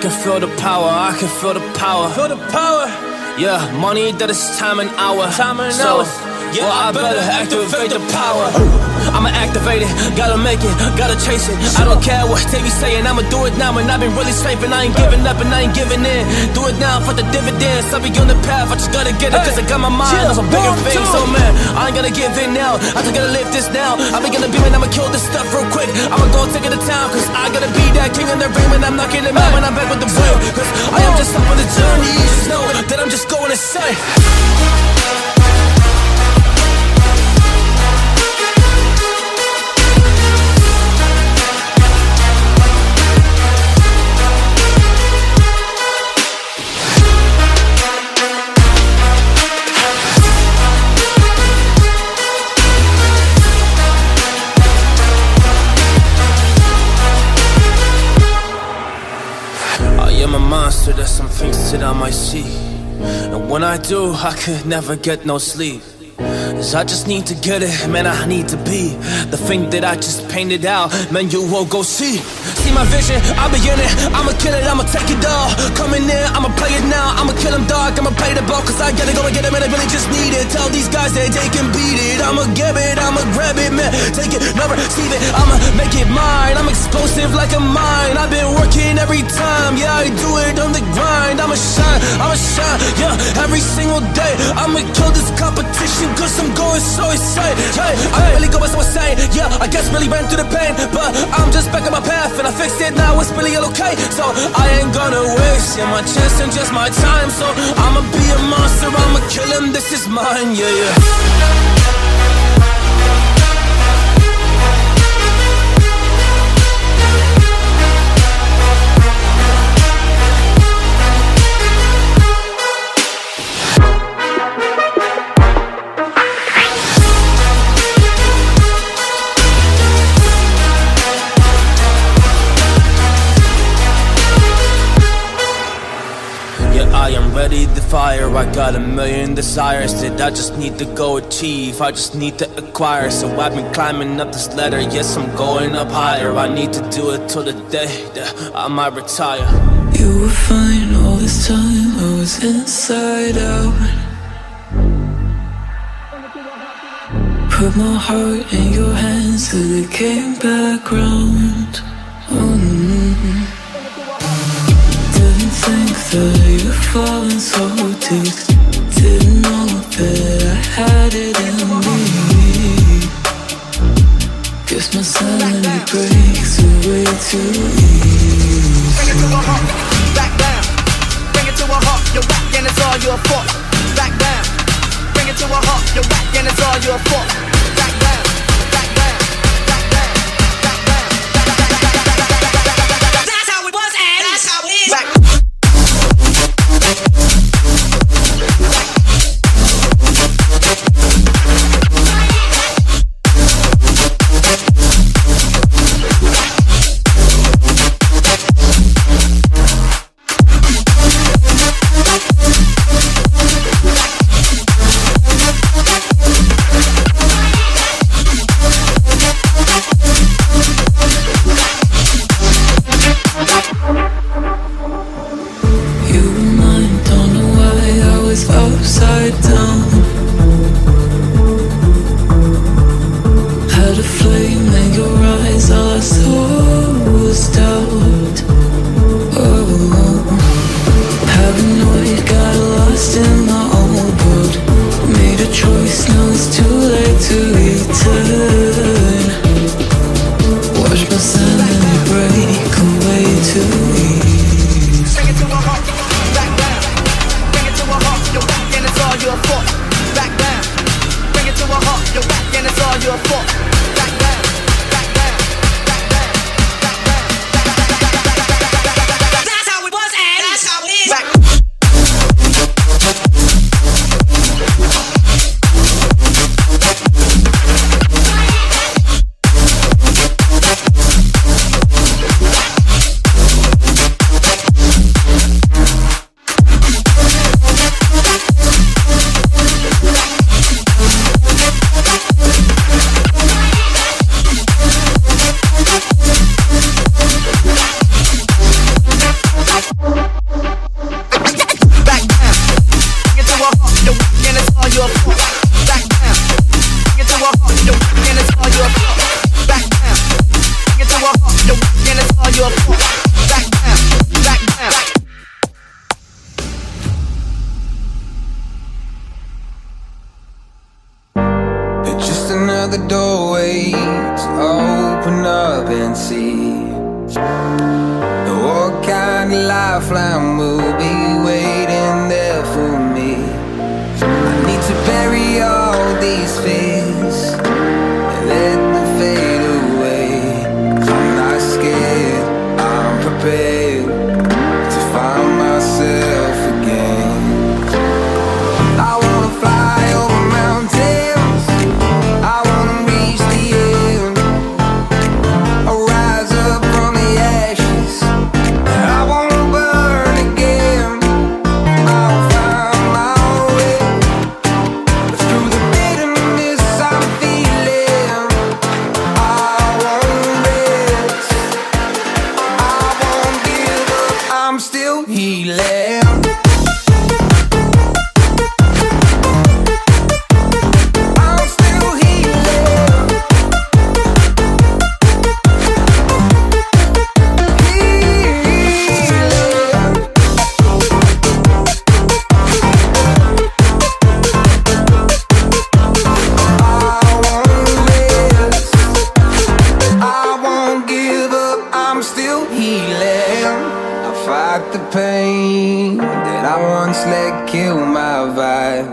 can feel the power, I can feel the power. Feel the power. Yeah, money that is time and hour. Time and hour. Yeah, well, I better activate the power. I'ma activate it, gotta make it, gotta chase it. I don't care what they be saying, I'ma do it now. And I've been really straight, and I ain't giving up and I ain't giving in. Do it now for the dividends, I'll be on the path, I just gotta get it. Cause I got my mind on some bigger things. So man, I ain't gonna give in now, I just gotta live this now. I'm gonna be when I'ma kill this stuff real quick. I'ma go take it to town, cause I gotta be that king in the ring. When I'm knocking it out, when I'm back with the wheel. Cause I am just up on the journey, you just know that I'm just going insane. There's some things that I might see, and when I do, I could never get no sleep. Cause I just need to get it, man, I need to be the thing that I just painted out, man, you will go see. See my vision, I'll be in it, I'ma kill it, I'ma take it all. Coming in, I'ma play it now, I'ma kill him dog, I'ma play the ball. Cause I gotta go and get it, man, I really just need it. Tell these guys that they can beat it, I'ma get it, I'ma grab it, man. Take it, never receive it, I'ma make it mine. I'm explosive like a mine, I've been working every time. Yeah, I do it on the grind, I'ma shine, yeah, every single day. I'ma kill this competition cause I'm going so insane. Hey, I really go so insane. Yeah, I guess really ran through the pain, but I'm just back on my path and I fixed it now. It's really all okay. So I ain't gonna waste my chance and just my time. So I'ma be a monster, I'ma kill him. This is mine. Yeah, yeah. Ready the fire, I got a million desires that I just need to go achieve, I just need to acquire. So I've been climbing up this ladder, yes I'm going up higher. I need to do it till the day that I might retire. You were fine all this time, I was inside out. Put my heart in your hands till it came back round. Think that you're falling so deep. Didn't know that I had it in me. Guess my sanity breaks away too easy. Bring it to a heart, back down. Bring it to a heart, you're whack and it's all your fault. Back down. Bring it to a heart, you're whack and it's all your fault. Back down, back down, back down, back down, back down. That's how it was and that's how it is. of the doorways, open up and see what kind of lifeline will be waiting there for me. I need to bury all these fears and let them fade away. I'm not scared, I'm prepared to find myself again. I wanna fly over mountains, I wanna reach the end. I'll rise up from the ashes, I wanna burn again. I'll find my way through the bitterness I'm feeling. I won't rest, I won't give up, I'm still healing. I'm still healing. I won't give up, I'm still healing. I fight the pain that I once let kill my vibe.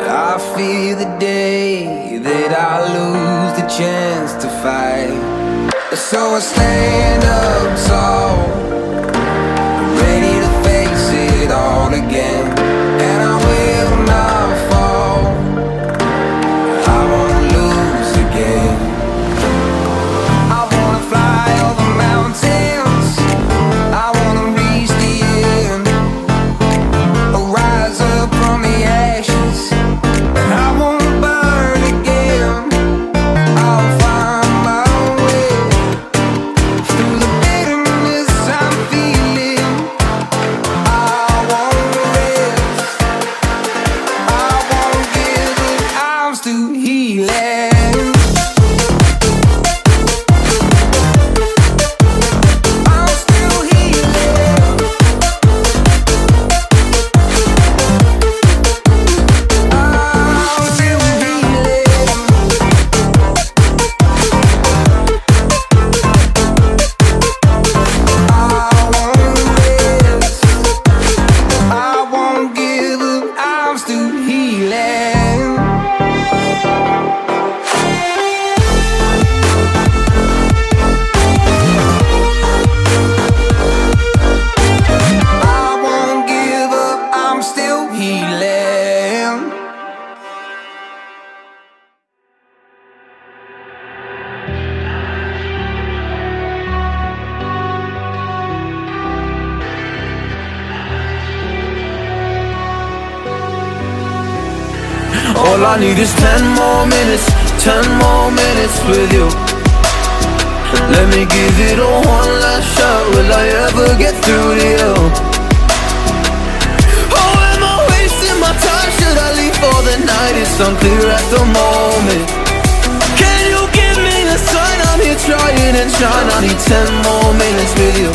I fear the day that I lose the chance to fight. So I stand up tall, ready to face it all again. And I will not fall, I won't lose again. I wanna fly over mountains, I wanna reach the end. I'll rise up from the ashes, I won't burn again. I'll find my way through the bitterness I'm feeling. I won't rest, I won't give up, I'm still healing. I'm still healing. I'm still healing. I won't rest, I won't give up, I'm still healing. I won't give up, I'm still healing. All I need is 10 more minutes, 10 more minutes with you. Let me give it a one last shot, will I ever get through to you? Oh, am I wasting my time, should I leave for the night? It's unclear at the moment. Can you give me a sign, I'm here trying and trying. I need 10 more minutes with you.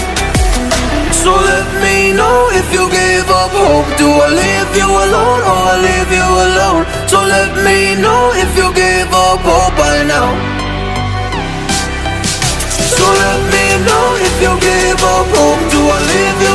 So let me know if you give up hope. Do I leave you alone or I leave you alone? So let me know if you give up hope by now. So let me know if you give up hope. Do I leave you